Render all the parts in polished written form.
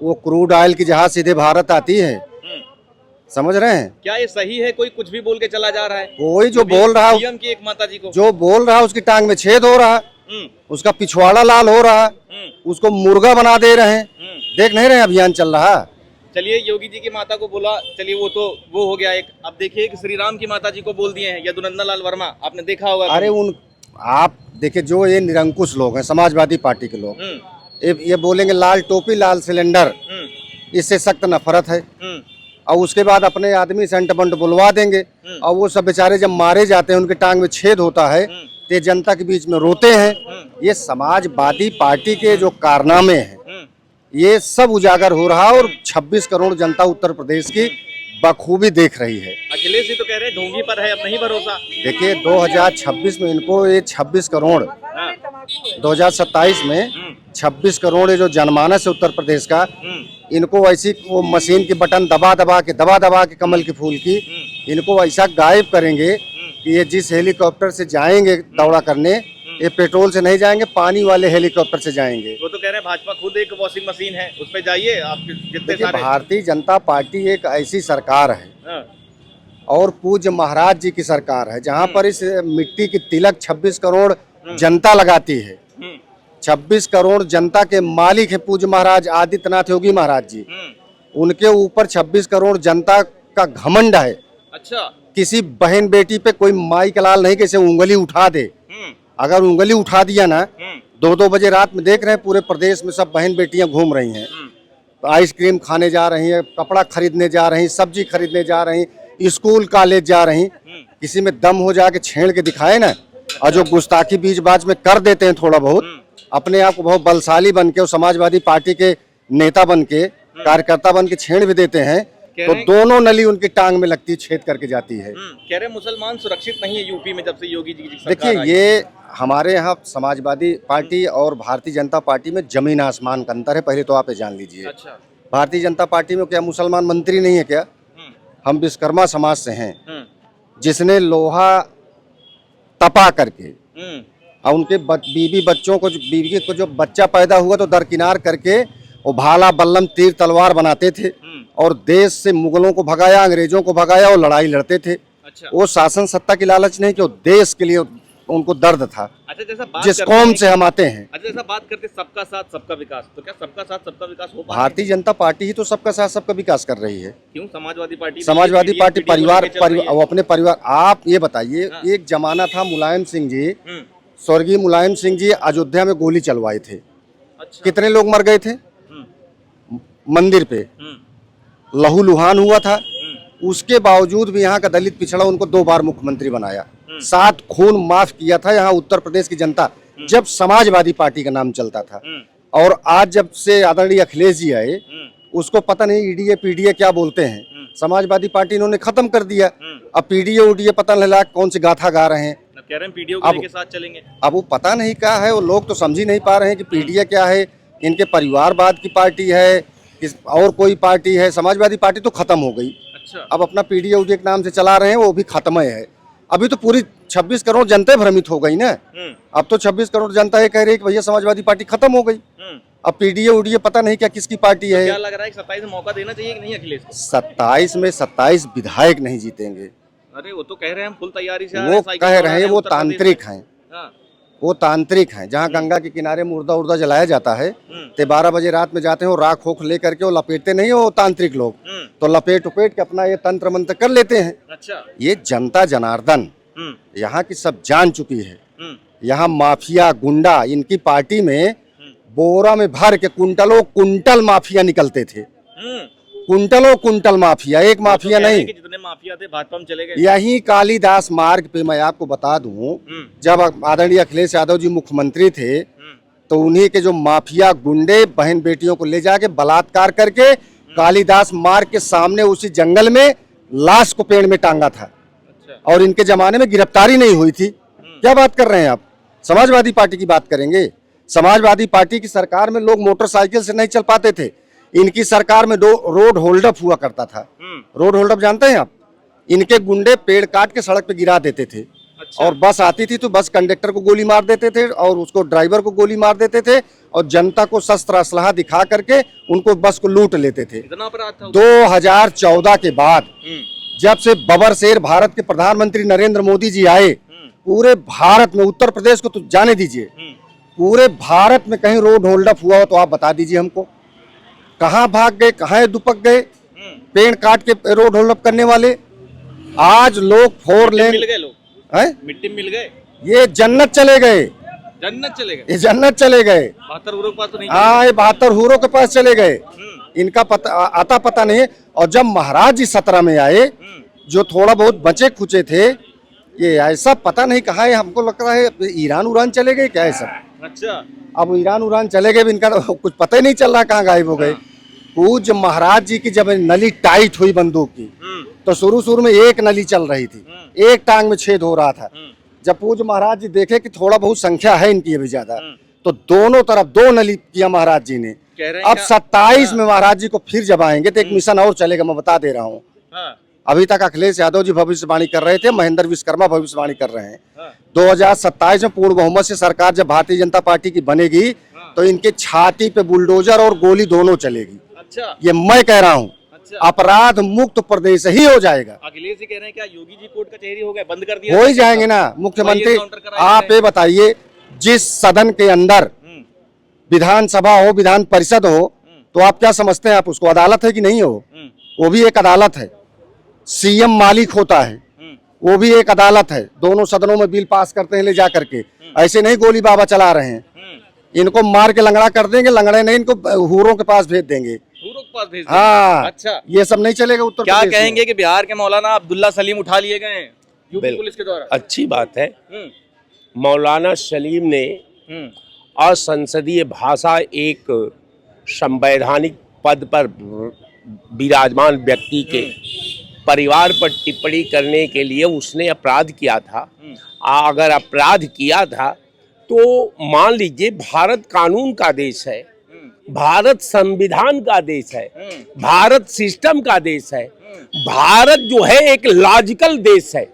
वो crude oil की जहाज सीधे भारत आती है। समझ रहे हैं? क्या ये सही है? कोई कुछ भी बोल के चला जा रहा है। कोई जो बोल रहा पीएम की एक माताजी को जो बोल रहा है उसकी टांग में छेद हो रहा है, उसका पिछवाड़ा लाल हो रहा है, उसको मुर्गा बना दे रहे हैं। देख नहीं रहे अभियान चल रहा। चलिए योगी जी की माता को बोला, चलिए वो हो गया एक। अब देखिए कि श्री राम की माता जी को बोल दिए हैं यदुनंदन लाल वर्मा, आपने देखा होगा। अरे आप देखिए जो ये निरंकुश लोग हैं समाजवादी पार्टी के लोग, ये बोलेंगे लाल टोपी लाल सिलेंडर, इससे सख्त नफरत है। और उसके बाद अपने आदमी सेंट बंट बुलवा देंगे और वो सब बेचारे जब मारे जाते हैं उनके टांग में छेद होता है तो जनता के बीच में रोते हैं। ये समाजवादी पार्टी के जो कारनामे हैं ये सब उजागर हो रहा है और 26 करोड़ जनता उत्तर प्रदेश की बखूबी देख रही है। अखिलेश जी तो कह रहे हैं ढोंगी पर है, अब नहीं भरोसा। देखिए 2026 में इनको ये 26 करोड़ 2027 में 26 करोड़ जो जनमानस है उत्तर प्रदेश का, इनको ऐसी वो मशीन की बटन दबा दबा के कमल के फूल की इनको ऐसा गायब करेंगे कि ये जिस हेलीकॉप्टर से जाएंगे दौड़ा करने, ये पेट्रोल से नहीं जाएंगे, पानी वाले हेलीकॉप्टर से जाएंगे। वो तो कह रहे हैं भाजपा खुद एक वॉशिंग मशीन है, उस पे जाइए आप जितने सारे। भारतीय जनता पार्टी एक ऐसी सरकार है और पूज्य महाराज जी की सरकार है जहां पर इस मिट्टी की तिलक 26 करोड़ जनता लगाती है। 26 करोड़ जनता के मालिक है पूज्य महाराज आदित्यनाथ योगी महाराज जी। उनके ऊपर 26 करोड़ जनता का घमंड है। अच्छा, किसी बहन बेटी पे कोई माई का लाल नहीं कैसे उंगली उठा दे। अगर उंगली उठा दिया ना, 2-2 बजे रात में देख रहे हैं पूरे प्रदेश में सब बहन बेटियां घूम रही हैं, तो आइसक्रीम खाने जा रही हैं, कपड़ा खरीदने जा रही, सब्जी खरीदने जा रही, स्कूल कॉलेज जा रही। किसी में दम हो जाके छेड़ के दिखाए ना, और जो गुस्ताखी बीच बाज में कर देते हैं थोड़ा बहुत, अपने आप को बहुत बलशाली बन के और समाजवादी पार्टी के नेता बन के कार्यकर्ता बन के छेड़ भी देते हैं, तो दोनों नली उनकी टांग में लगती छेद करके जाती है। कह रहे मुसलमान सुरक्षित नहीं है यूपी में जब से योगी जी की सरकार देखिए ये हमारे यहाँ समाजवादी पार्टी और भारतीय जनता पार्टी में जमीन आसमान का अंतर है, पहले तो आप ये जान लीजिए। अच्छा। भारतीय जनता पार्टी में क्या मुसलमान मंत्री नहीं है क्या? हम विश्वकर्मा समाज से हैं, जिसने लोहा तपा करके और उनके बीवी को जो बच्चा पैदा हुआ तो दरकिनार करके वो भाला बल्लम तीर तलवार बनाते थे और देश से मुगलों को भगाया, अंग्रेजों को भगाया और लड़ाई लड़ते थे। अच्छा। वो शासन सत्ता की लालच नहीं कि वो देश के लिए उनको दर्द था। अच्छा, जैसा बात जिस कौम से हम आते हैं। अच्छा, जैसा बात करते सबका साथ सबका विकास, तो क्या सबका साथ सबका विकास हो? भारतीय जनता पार्टी ही तो सबका साथ सबका विकास कर रही है। क्यों? समाजवादी पार्टी परिवार अपने परिवार। आप ये बताइए, एक जमाना था मुलायम सिंह जी, स्वर्गीय मुलायम सिंह जी अयोध्या में गोली चलवाए थे। कितने लोग मर गए थे? मंदिर पे लहूलुहान हुआ था। उसके बावजूद भी यहाँ का दलित पिछड़ा उनको 2 बार मुख्यमंत्री बनाया, 7 खून माफ किया था यहाँ उत्तर प्रदेश की जनता, जब समाजवादी पार्टी का नाम चलता था। और आज जब से आदरणीय अखिलेश जी आए, उसको पता नहीं ईडीए पीडीए क्या बोलते हैं, समाजवादी पार्टी इन्होंने खत्म कर दिया। अब पीडीए उडीए पता नहीं लगा कौन सी गाथा गा रहे हैं। कह रहे हैं पीडीए के साथ चलेंगे। अब वो पता नहीं क्या है, वो लोग तो समझ ही नहीं पा रहे हैं कि पीडीए क्या है, इनके परिवारवाद की पार्टी है और कोई पार्टी है। समाजवादी पार्टी तो खत्म हो गई। अच्छा। अब अपना पीडीए उडीए के नाम से चला रहे हैं, वो भी खत्म है। अभी तो पूरी 26 करोड़ जनता भ्रमित हो गई ना। अब तो 26 करोड़ जनता ये कह रही है कि भैया समाजवादी पार्टी खत्म हो गई। अब पीडीए उडीए पता नहीं क्या किसकी पार्टी है। क्या लग रहा है 27 में मौका देना चाहिए कि नहीं अखिलेश को? 27 में 27 विधायक नहीं जीतेंगे। अरे वो तो कह रहे हैं हम फुल तैयारी से वो कह रहे हैं वो तांत्रिक हैं। वो तांत्रिक हैं। जहाँ गंगा के किनारे मुर्दा उर्दा जलाया जाता है तो 12 बजे रात में जाते हैं, वो राख खोख ले करके वो लपेटते नहीं, वो तांत्रिक लोग तो लपेट उपेट के अपना ये तंत्र मंत्र कर लेते हैं। अच्छा। ये जनता जनार्दन यहाँ की सब जान चुकी है। यहाँ माफिया गुंडा इनकी पार्टी में बोरा में भर के कुंटलों कुंटल माफिया निकलते थे। कुंटलों कुंटल माफिया, एक माफिया नहीं। जितने माफिया थे भाजपा में चले गए। यही कालीदास मार्ग पे मैं आपको बता दूं, जब आदरणीय अखिलेश यादव जी मुख्यमंत्री थे तो उन्हीं के जो माफिया गुंडे बहन बेटियों को ले जाके बलात्कार करके कालीदास मार्ग के सामने उसी जंगल में लाश को पेड़ में टांगा था। अच्छा। और इनके जमाने में गिरफ्तारी नहीं हुई थी। क्या बात कर रहे हैं आप? समाजवादी पार्टी की बात करेंगे। समाजवादी पार्टी की सरकार में लोग मोटरसाइकिल से नहीं चल पाते थे। इनकी सरकार में रोड होल्डअप हुआ करता था। रोड होल्डअप जानते हैं आप? इनके गुंडे पेड़ काट के सड़क पे गिरा देते थे। अच्छा। और बस आती थी तो बस कंडक्टर को गोली मार देते थे और उसको ड्राइवर को गोली मार देते थे और जनता को शस्त्र असलहा दिखा करके उनको बस को लूट लेते थे। इतना अपराध था 2014 के बाद जब से बबर शेर भारत के प्रधानमंत्री नरेंद्र मोदी जी आए, पूरे भारत में, उत्तर प्रदेश को तो जाने दीजिए, पूरे भारत में कहीं रोड होल्ड अप हुआ हो तो आप बता दीजिए हमको। कहाँ भाग गए, कहाँ दुपक गए पेड़ काट के रोड होल्ड अप करने वाले। आज लोग 4 लेन मिल गए, लोग है, मिट्टी में मिल गए, ये जन्नत चले गए, जन्नत चले गए, ये जन्नत चले गए। 72 हूरों के पास तो नहीं हाँ, ये 72 हूरों के पास चले गए, इनका पता आता पता नहीं। और जब महाराज जी 17 में आए, जो थोड़ा बहुत बचे खुचे थे, ये ऐसा पता नहीं कहाँ है। हमको लग रहा है ईरान उरान चले गए क्या है सब। अच्छा, अब ईरान उरान चले गए, इनका तो कुछ पता ही नहीं चल रहा कहाँ गायब हो गए। पूज्य महाराज जी की जब नली टाइट हुई बंदूक की, तो शुरू में एक नली चल रही थी, एक टांग में छेद हो रहा था। जब पूज्य महाराज जी देखे कि थोड़ा बहुत संख्या है इनकी अभी ज्यादा, तो दोनों तरफ 2 नली किया महाराज जी ने। अब 27 में महाराज जी को फिर जब आएंगे तो एक मिशन और चलेगा, मैं बता दे रहा हूँ। अभी तक अखिलेश यादव जी भविष्यवाणी कर रहे थे, महेंद्र विश्वकर्मा भविष्यवाणी कर रहे हैं। 2027 में पूर्ण बहुमत से सरकार जब भारतीय जनता पार्टी की बनेगी तो इनके छाती पे बुलडोजर और गोली दोनों चलेगी। अच्छा, ये मैं कह रहा हूँ। अच्छा। अपराध मुक्त प्रदेश ही हो जाएगा। अखिलेश जी कह रहे हैं क्या योगी जी कोर्ट कचहरी हो गए, बंद कर दिया? हो ही जाएंगे ना मुख्यमंत्री। आप ये बताइए, जिस सदन के अंदर विधानसभा हो, विधान परिषद हो, तो आप क्या समझते हैं, आप उसको अदालत है कि नहीं हो? वो भी एक अदालत है। सीएम मालिक होता है, वो भी एक अदालत है। दोनों सदनों में बिल पास करते हैं ले जा करके। ऐसे नहीं गोली बाबा चला रहे हैं, इनको मार के लंगड़ा कर देंगे, लंगड़े नहीं इनको हूरों के पास भेज देंगे। हूरों के पास भेज देंगे? हाँ, अच्छा, ये सब नहीं चलेगा उत्तर क्या प्रदेश में। कहेंगे कि बिहार के मौलाना अब्दुल्ला सलीम उठा लिए गए हैं यूपी पुलिस के द्वारा? अच्छी बात है। मौलाना सलीम ने असंसदीय भाषा, एक संवैधानिक पद पर विराजमान व्यक्ति के परिवार पर टिप्पणी करने के लिए उसने अपराध किया था। अगर अपराध किया था तो मान लीजिए, भारत कानून का देश है, भारत संविधान का देश है, भारत सिस्टम का देश है, भारत जो है एक लॉजिकल देश है।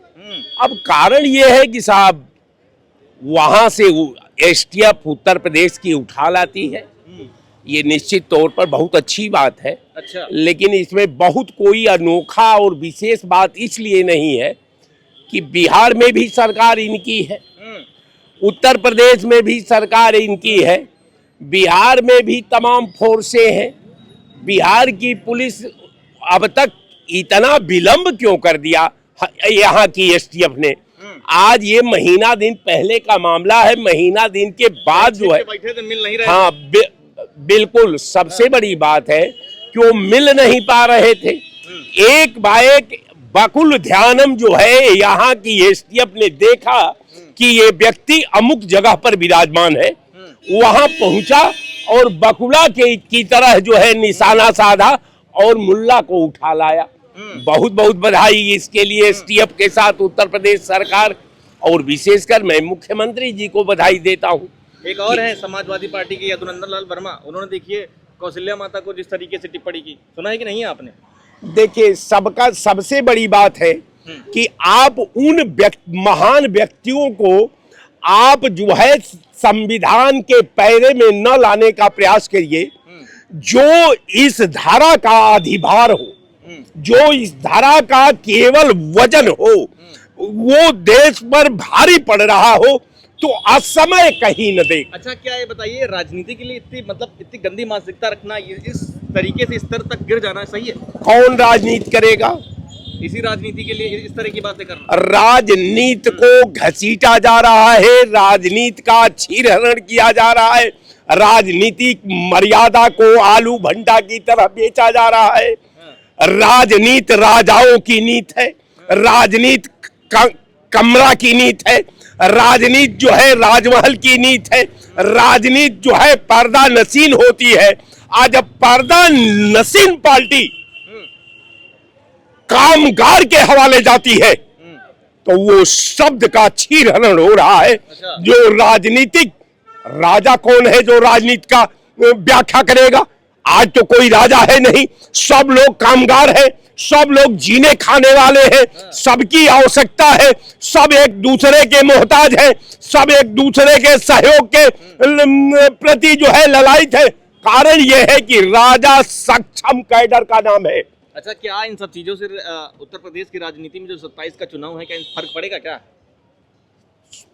अब कारण ये है कि साहब वहां से एसटीएफ उत्तर प्रदेश की उठा लाती है, ये निश्चित तौर पर बहुत अच्छी बात है। अच्छा। लेकिन इसमें बहुत कोई अनोखा और विशेष बात इसलिए नहीं है कि बिहार में भी सरकार इनकी है, उत्तर प्रदेश में भी सरकार इनकी है, बिहार में भी तमाम फोर्सें हैं। बिहार की पुलिस अब तक इतना विलंब क्यों कर दिया यहाँ की एसटीएफ ने? आज ये महीना दिन पहले का मामला है, महीना दिन के बाद जो है, बैठे थे, मिल नहीं रहे। हाँ, बिल्कुल सबसे बड़ी बात है कि वो मिल नहीं पा रहे थे। एक बाएक बकुल ध्यानम जो है यहाँ की एसटीएफ ने देखा कि ये व्यक्ति अमुक जगह पर विराजमान है, वहां पहुंचा और बकुला की तरह जो है निशाना साधा और मुल्ला को उठा लाया। बहुत बहुत बधाई इसके लिए एसटीएफ के साथ उत्तर प्रदेश सरकार और विशेषकर मैं मुख्यमंत्री जी को बधाई देता हूँ। एक और है समाजवादी पार्टी के यदुनंदन लाल वर्मा, उन्होंने देखिए कौशल्या माता को जिस तरीके से टिप्पणी की, सुना है कि नहीं आपने? देखिए, सबका सबसे बड़ी बात है कि आप उन महान व्यक्तियों को आप जो है संविधान के पैरे में न लाने का प्रयास करिए, जो इस धारा का अधिभार हो, जो इस धारा का केवल वजन हो, वो देश पर भारी पड़ रहा हो, तो असमय कहीं न देख। अच्छा, क्या ये बताइए, राजनीति के लिए इतनी गंदी मानसिकता रखना, इस तरीके से इस स्तर तक गिर जाना सही है? कौन राजनीति करेगा? इसी राजनीति के लिए इस तरह की बातें करना? राजनीति को घसीटा जा रहा है, राजनीति का छीनहरण किया जा रहा है, राजनीतिक मर्यादा को आलू भंटा की तरह बेचा जा रहा है। राजनीति राजाओं की नीति है, राजनीति कमरा की नीति है, राजनीति जो है राजमहल की नीति है, राजनीति जो है पर्दा नशीन होती है। आज अब पर्दा नशीन पार्टी कामगार के हवाले जाती है तो वो शब्द का छीनहरण हो रहा है। जो राजनीतिक राजा कौन है जो राजनीति का व्याख्या करेगा? आज तो कोई राजा है नहीं, सब लोग कामगार हैं, सब लोग जीने खाने वाले हैं, सबकी आवश्यकता है, सब एक दूसरे के मोहताज हैं, सब एक दूसरे के सहयोग के प्रति जो है ललायत है। कारण यह है कि राजा सक्षम कैडर का नाम है। अच्छा, क्या इन सब चीजों से उत्तर प्रदेश की राजनीति में जो 27 का चुनाव है, क्या फर्क पड़ेगा क्या?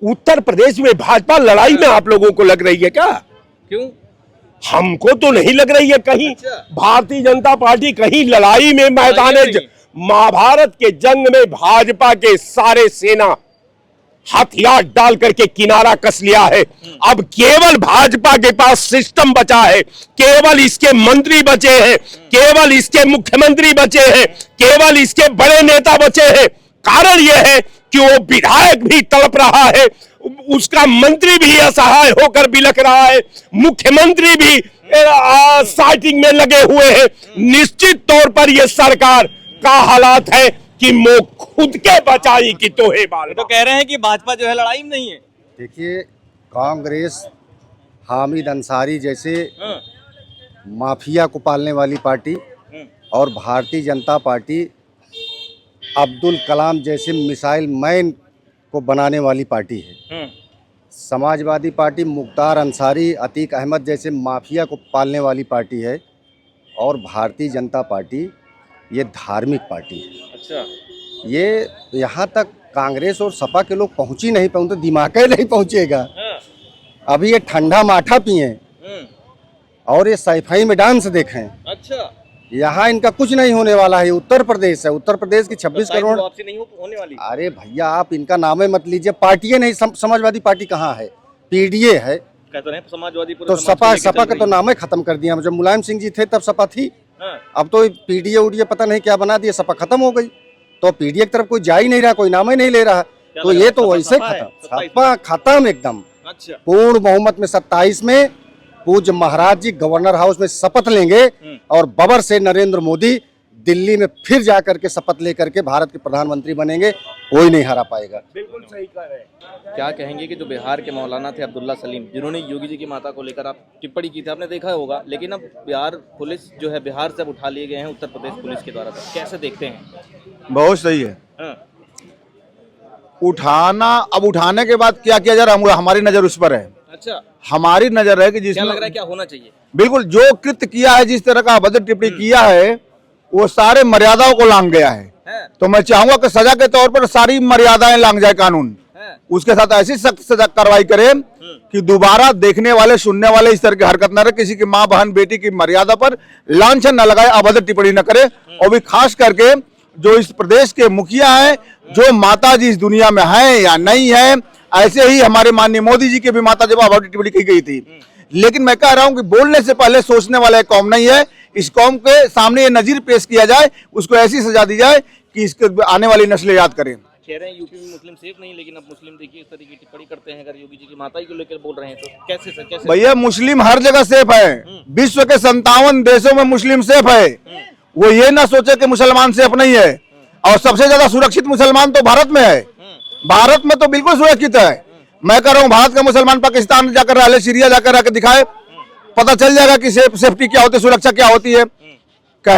उत्तर प्रदेश में भाजपा लड़ाई में आप लोगों को लग रही है क्या? क्यों? हमको तो नहीं लग रही है कहीं। अच्छा। भारतीय जनता पार्टी कहीं लड़ाई में मैदान महाभारत के जंग में भाजपा के सारे सेना हथियार डाल करके किनारा कस लिया है। अब केवल भाजपा के पास सिस्टम बचा है, केवल इसके मंत्री बचे हैं, केवल इसके मुख्यमंत्री बचे हैं, केवल इसके बड़े नेता बचे हैं। कारण यह है कि वो विधायक भी तड़प रहा है, उसका मंत्री भी असहाय होकर बिलख रहा है, मुख्यमंत्री भी साइटिंग में लगे हुए हैं। निश्चित तौर पर यह सरकार का हालात है कि मो खुद के बचाई की तोहे बाल। तो कह रहे हैं कि भाजपा जो है लड़ाई में नहीं है। देखिए, कांग्रेस हामिद अंसारी जैसे माफिया को पालने वाली पार्टी और भारतीय जनता पार्टी अब्दुल कलाम जैसे मिसाइल मैन को बनाने वाली पार्टी है। समाजवादी पार्टी मुख्तार अंसारी, अतीक अहमद जैसे माफिया को पालने वाली पार्टी है। और भारतीय जनता पार्टी ये धार्मिक पार्टी है। अच्छा, ये यहाँ तक कांग्रेस और सपा के लोग पहुँच ही नहीं पहुँचे, दिमाग ही नहीं पहुँचेगा। अभी ये ठंडा माठा पिए और ये सैफई में डांस देखें। अच्छा, यहाँ इनका कुछ नहीं होने वाला है। उत्तर प्रदेश है, उत्तर प्रदेश की 26 करोड़ वापसी नहीं होने वाली। अरे भैया, आप इनका नाम मत लीजिए। पार्टी नहीं, समाजवादी पार्टी कहाँ है? पीडीए है। कहते हैं समाजवादी तो सपा का तो नाम ही खत्म कर दिया। जब मुलायम सिंह जी थे तब सपा थी। अब तो पीडीए उडीए पता नहीं क्या बना दिया, सपा खत्म हो गई। तो पीडीए की तरफ कोई जा ही नहीं रहा, कोई नाम ही नहीं ले रहा। तो ये तो वैसे खत्म, सपा खत्म एकदम। अच्छा, पूर्ण बहुमत में 27 में पूज्य महाराज जी गवर्नर हाउस में शपथ लेंगे और बबर से नरेंद्र मोदी दिल्ली में फिर जाकर के शपथ लेकर के भारत के प्रधानमंत्री बनेंगे। कोई नहीं हरा पाएगा। बिल्कुल सही कह रहे हैं। क्या कहेंगे कि जो बिहार के मौलाना थे अब्दुल्ला सलीम, जिन्होंने योगी जी की माता को लेकर आप टिप्पणी की थी, आपने देखा होगा, लेकिन अब बिहार पुलिस जो है बिहार से अब उठा लिए गए हैं उत्तर प्रदेश पुलिस के द्वारा, तो कैसे देखते हैं? बहुत सही है। हाँ। उठाना, अब उठाने के बाद क्या किया जा रहा है, हमारी नजर उस पर है। अच्छा, हमारी नजर है कि क्या लग रहा है जिसमें क्या होना चाहिए? बिल्कुल जो कृत्य किया है, जिस तरह का अभद्र टिप्पणी किया है, वो सारे मर्यादाओं को लांघ गया है। तो मैं चाहूंगा कि सजा के तौर पर सारी मर्यादाएं लांघ जाए कानून। उसके साथ ऐसी सख्त सजा कार्रवाई करे कि दोबारा देखने वाले सुनने वाले इस तरह की हरकत न रहे, किसी की माँ बहन बेटी की मर्यादा पर लांछन न लगाए, अभद्र टिप्पणी न करे। और भी खास करके जो इस प्रदेश के मुखिया हैं, जो माता जी इस दुनिया में है या नहीं है, ऐसे ही हमारे माननीय मोदी जी के भी माता जब अभद्र टिप्पणी की गई थी। लेकिन मैं कह रहा हूं कि बोलने से पहले सोचने वाला एक कौम नहीं है। इस कौम के सामने ये नजीर पेश किया जाए, उसको ऐसी सजा दी जाए कि इसके आने वाली नस्लें याद करें। कह रहे हैं यूपी में मुस्लिम सेफ नहीं, लेकिन अब मुस्लिम देखिए इस तरह की टिप्पणी करते हैं। अगर योगी जी की माता को लेकर बोल रहे हैं तो कैसे सर, कैसे? भैया, मुस्लिम हर जगह सेफ है। विश्व के 57 देशों में मुस्लिम सेफ है। वो ये ना सोचे कि मुसलमान सेफ नहीं है। और सबसे ज्यादा सुरक्षित मुसलमान तो भारत में है। भारत में तो बिल्कुल सुरक्षित है। मैं कह रहा हूँ, भारत का मुसलमान पाकिस्तान जाकर रह ले, सीरिया जाकर रह के दिखाए, पता चल जाएगा कि सेफ्टी क्या होती है, सुरक्षा क्या होती है।